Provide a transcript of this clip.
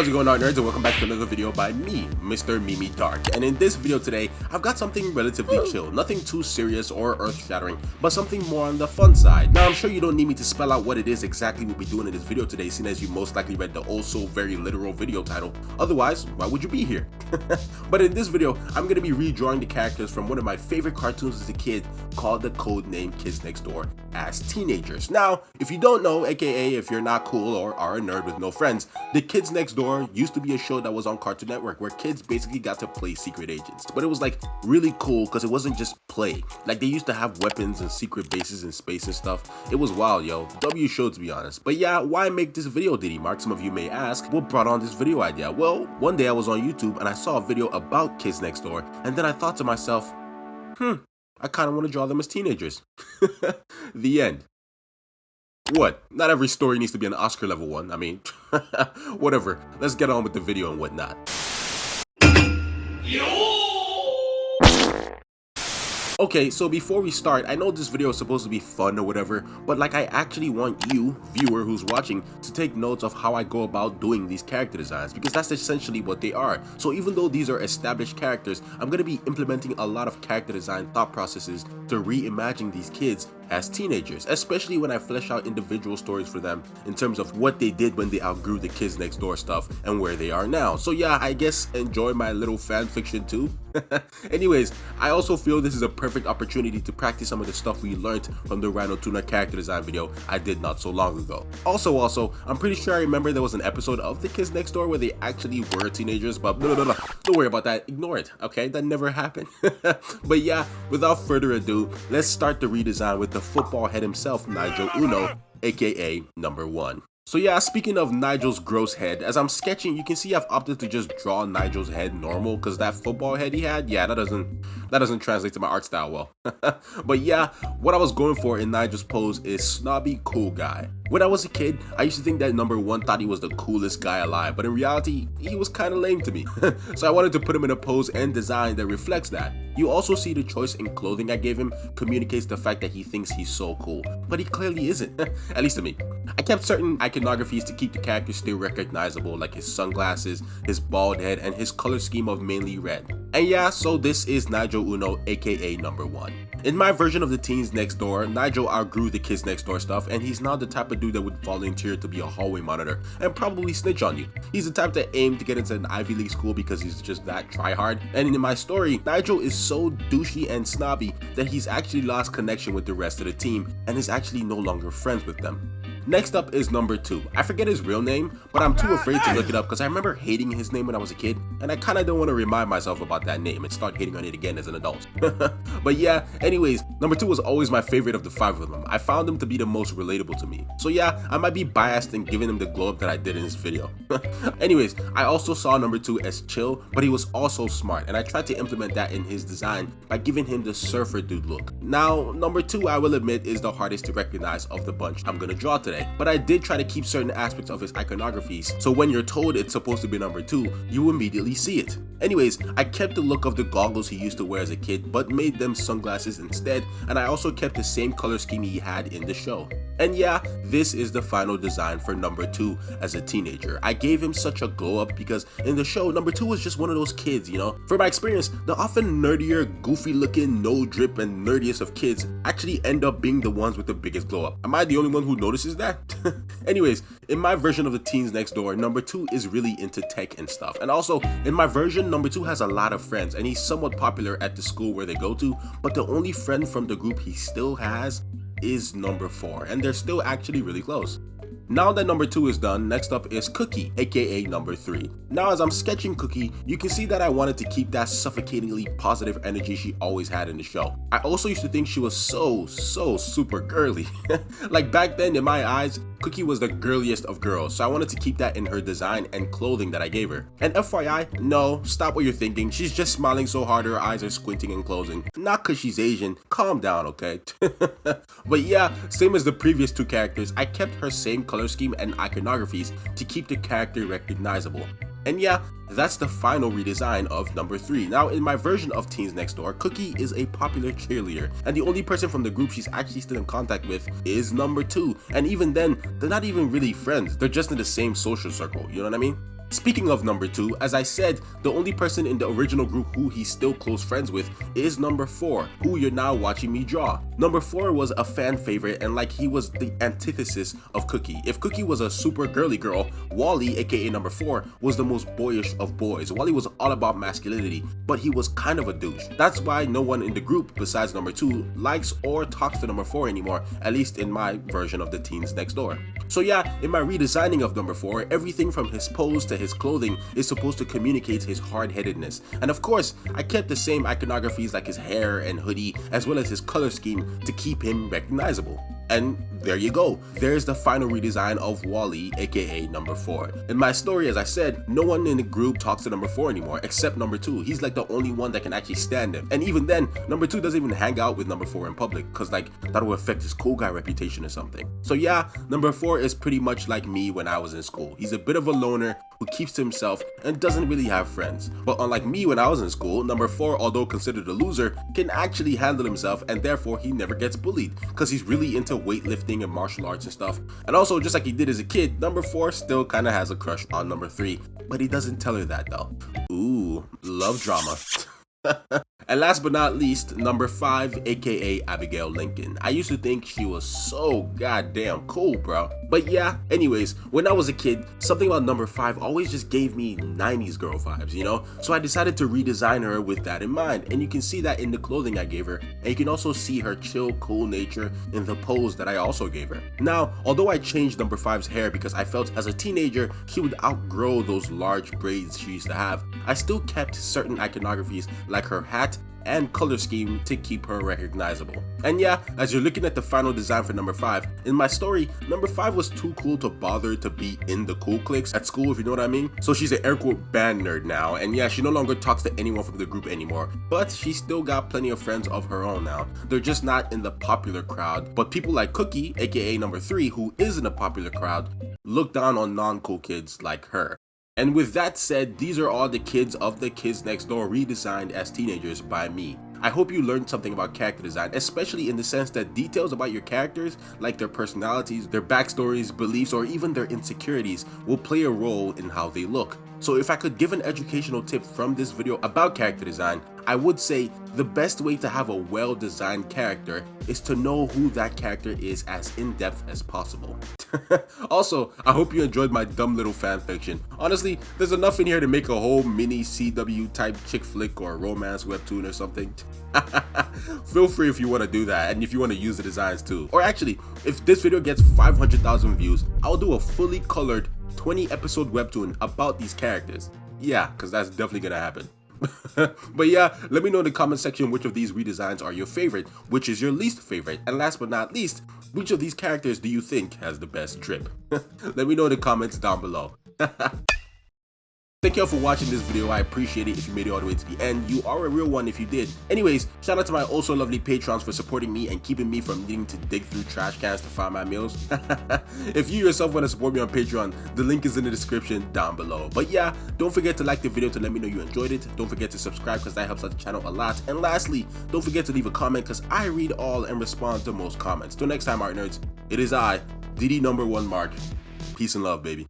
How's it going on, nerds, and welcome back to another video by me, Mr. Mimi Dark. And in this video today, I've got something relatively chill, nothing too serious or earth-shattering, but something more on the fun side. Now, I'm sure you don't need me to spell out what it is exactly we'll be doing in this video today, seeing as you most likely read the also very literal video title. Otherwise, why would you be here? But in this video, I'm going to be redrawing the characters from one of my favorite cartoons as a kid called the codename Kids Next Door as teenagers. Now, if you don't know, aka if you're not cool or are a nerd with no friends, the Kids Next Door used to be a show that was on Cartoon Network where kids basically got to play secret agents. But it was like really cool because it wasn't just play. Like they used to have weapons and secret bases in space and stuff. It was wild, yo. W show, to be honest. But yeah, why make this video, Diddy Mark? Some of you may ask, what brought on this video idea? Well, one day I was on YouTube and I saw a video about Kids Next Door, and then I thought to myself, I kind of want to draw them as teenagers. The end. What? Not every story needs to be an Oscar level one. I mean, whatever. Let's get on with the video and whatnot. Okay, so before we start, I know this video is supposed to be fun or whatever, but like I actually want you, viewer who's watching, to take notes of how I go about doing these character designs, because that's essentially what they are. So even though these are established characters, I'm going to be implementing a lot of character design thought processes to reimagine these kids as teenagers, especially when I flesh out individual stories for them in terms of what they did when they outgrew the Kids Next Door stuff and where they are now. So yeah, I guess enjoy my little fan fiction too. Anyways, I also feel this is a perfect opportunity to practice some of the stuff we learned from the Rhino Tuna character design video I did not so long ago. Also, I'm pretty sure I remember there was an episode of the Kids Next Door where they actually were teenagers, but no, don't worry about that, ignore it, okay? That never happened. But yeah, without further ado, let's start the redesign with the football head himself, Nigel Uno, aka number 1. So yeah, speaking of Nigel's gross head, as I'm sketching, you can see I've opted to just draw Nigel's head normal because that football head he had, yeah, that doesn't translate to my art style well. But yeah, what I was going for in Nigel's pose is snobby cool guy. When I was a kid, I used to think that number 1 thought he was the coolest guy alive, but in reality, he was kind of lame to me. So I wanted to put him in a pose and design that reflects that. You also see the choice in clothing I gave him communicates the fact that he thinks he's so cool, but he clearly isn't, at least to me. I kept certain iconographies to keep the character still recognizable, like his sunglasses, his bald head, and his color scheme of mainly red. And yeah, so this is Nigel Uno, aka number 1. In my version of the Teens Next Door, Nigel outgrew the Kids Next Door stuff, and he's now the type of dude that would volunteer to be a hallway monitor and probably snitch on you. He's the type that aimed to get into an Ivy League school because he's just that tryhard. And in my story, Nigel is so douchey and snobby that he's actually lost connection with the rest of the team and is actually no longer friends with them. Next up is number 2. I forget his real name, but I'm too afraid to look it up because I remember hating his name when I was a kid, and I kinda don't want to remind myself about that name and start hating on it again as an adult. But yeah, anyways, number 2 was always my favorite of the 5 of them. I found him to be the most relatable to me. So yeah, I might be biased in giving him the glow up that I did in this video. Anyways, I also saw number 2 as chill, but he was also smart, and I tried to implement that in his design by giving him the surfer dude look. Now, number 2, I will admit, is the hardest to recognize of the bunch I'm gonna draw today. But I did try to keep certain aspects of his iconographies, so when you're told it's supposed to be number 2, you immediately see it. Anyways, I kept the look of the goggles he used to wear as a kid, but made them sunglasses instead, and I also kept the same color scheme he had in the show. And yeah, this is the final design for number 2 as a teenager. I gave him such a glow up because in the show, number 2 was just one of those kids, you know? From my experience, the often nerdier, goofy looking, no drip and nerdiest of kids actually end up being the ones with the biggest glow up. Am I the only one who notices that? Anyways, in my version of the Teens Next Door, number 2 is really into tech and stuff. And also, in my version, number 2 has a lot of friends and he's somewhat popular at the school where they go to, but the only friend from the group he still has is number 4, and they're still actually really close. Now that number 2 is done, next up is Cookie, aka number 3. Now as I'm sketching Cookie, you can see that I wanted to keep that suffocatingly positive energy she always had in the show. I also used to think she was so super girly. Like back then in my eyes, Cookie was the girliest of girls, so I wanted to keep that in her design and clothing that I gave her. And FYI, no, stop what you're thinking, she's just smiling so hard her eyes are squinting and closing. Not cause she's Asian, calm down, okay? But yeah, same as the previous 2 characters, I kept her same color scheme and iconographies to keep the character recognizable. And yeah, that's the final redesign of number 3. Now in my version of Teens Next Door, Cookie is a popular cheerleader, and the only person from the group she's actually still in contact with is number 2. And even then, they're not even really friends, they're just in the same social circle, you know what I mean? Speaking of number 2, as I said, the only person in the original group who he's still close friends with is number 4, who you're now watching me draw. Number 4 was a fan favorite, and like he was the antithesis of Cookie. If Cookie was a super girly girl, Wally, aka number 4, was the most boyish of boys. Wally was all about masculinity, but he was kind of a douche. That's why no one in the group besides number 2 likes or talks to number 4 anymore, at least in my version of the Teens Next Door. So yeah, in my redesigning of number 4, everything from his pose to his clothing is supposed to communicate his hard-headedness. And of course, I kept the same iconographies like his hair and hoodie, as well as his color scheme to keep him recognizable. And there you go, there's the final redesign of Wally, aka number 4. In my story, as I said, no one in the group talks to number 4 anymore, except number 2. He's like the only one that can actually stand him. And even then, number 2 doesn't even hang out with number 4 in public, cause like, that will affect his cool guy reputation or something. So yeah, number 4 is pretty much like me when I was in school. He's a bit of a loner who keeps to himself and doesn't really have friends. But unlike me when I was in school, number 4, although considered a loser, can actually handle himself, and therefore he never gets bullied, cause he's really into weightlifting and martial arts and stuff. And also, just like he did as a kid, number 4 still kinda has a crush on number 3, but he doesn't tell her that though. Ooh, love drama. And last but not least, number 5, aka Abigail Lincoln. I used to think she was so goddamn cool, bro. But yeah, anyways, when I was a kid, something about number 5 always just gave me 90s girl vibes, you know? So I decided to redesign her with that in mind, and you can see that in the clothing I gave her, and you can also see her chill, cool nature in the pose that I also gave her. Now, although I changed number 5's hair because I felt as a teenager she would outgrow those large braids she used to have, I still kept certain iconographies like her hat and color scheme to keep her recognizable. And yeah, as you're looking at the final design for number 5, in my story, number 5 was too cool to bother to be in the cool cliques at school, if you know what I mean. So she's an air quote band nerd now, and yeah, she no longer talks to anyone from the group anymore, but she still got plenty of friends of her own now. They're just not in the popular crowd, but people like Cookie, aka number 3, who is in a popular crowd, look down on non-cool kids like her. And with that said, these are all the kids of the Kids Next Door redesigned as teenagers by me. I hope you learned something about character design, especially in the sense that details about your characters, like their personalities, their backstories, beliefs, or even their insecurities, will play a role in how they look. So if I could give an educational tip from this video about character design, I would say the best way to have a well-designed character is to know who that character is as in-depth as possible. Also, I hope you enjoyed my dumb little fanfiction. Honestly, there's enough in here to make a whole mini CW type chick flick or romance webtoon or something. Feel free if you want to do that, and if you want to use the designs too. Or actually, if this video gets 500,000 views, I'll do a fully colored 20 episode webtoon about these characters. Yeah, because that's definitely gonna happen. But yeah, let me know in the comment section which of these redesigns are your favorite, which is your least favorite, and last but not least, which of these characters do you think has the best drip? Let me know in the comments down below. Thank y'all for watching this video. I appreciate it if you made it all the way to the end. You are a real one if you did. Anyways, shout out to my also lovely patrons for supporting me and keeping me from needing to dig through trash cans to find my meals. If you yourself want to support me on Patreon, the link is in the description down below. But yeah, don't forget to like the video to let me know you enjoyed it. Don't forget to subscribe because that helps out the channel a lot. And lastly, don't forget to leave a comment because I read all and respond to most comments. Till next time, art nerds, it is I, DD number 1 Mark. Peace and love, baby.